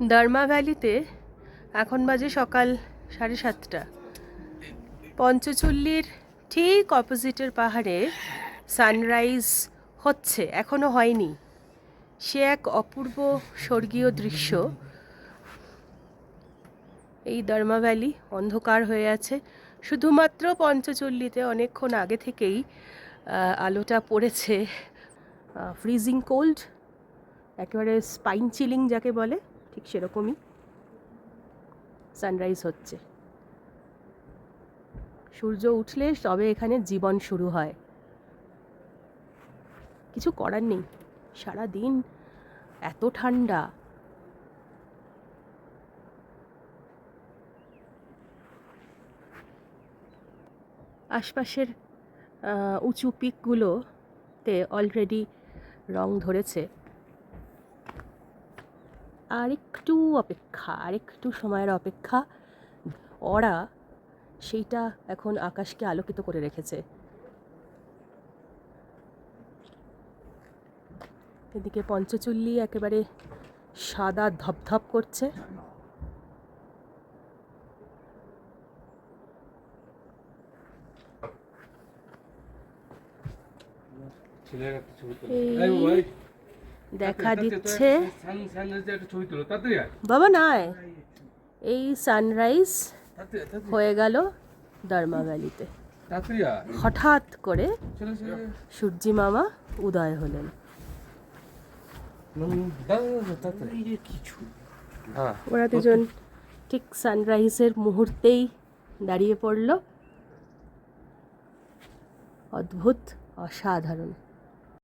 দর্মা ভ্যালিতে এখন বাজে সকাল 7:30। পঞ্চচল্লির ঠিক অপোজিটের পাহাড়ে সানরাইজ হচ্ছে, এখনো হয়নি। সে এক অপূর্ব স্বর্গীয় দৃশ্য। এই দর্মা ভ্যালি অন্ধকার হয়ে আছে, শুধুমাত্র পঞ্চচল্লিতে অনেকক্ষণ আগে থেকেই আলোটা পড়েছে। ফ্রিজিং কোল্ড, একেবারে স্পাইন চিলিং যাকে বলে, ঠিক সেরকমই সানরাইজ হচ্ছে। সূর্য উঠলে তবে এখানে জীবন শুরু হয়। কিছু করার নেই, সারা দিন এত ঠান্ডা। আশপাশের উঁচু পিকগুলোতে অলরেডি রং ধরেছে। আরেকটু অপেক্ষা, আরেকটু সময়ের অপেক্ষা। ওরা সেইটা এখন আকাশকে আলোকিত করে রেখেছে। এদিকে পঞ্চচল্লি একেবারে সাদা ধপধপ করছে। দেখা দিচ্ছে বাবা নয়, এই সানরাইজ হয়ে গেল দর্মা ভ্যালিতে। হঠাৎ করে সূর্যি মামা উদয় হলেন। ওরা দুজন ঠিক সানরাইজের মুহূর্তেই দাঁড়িয়ে পড়ল। অদ্ভুত, অসাধারণ।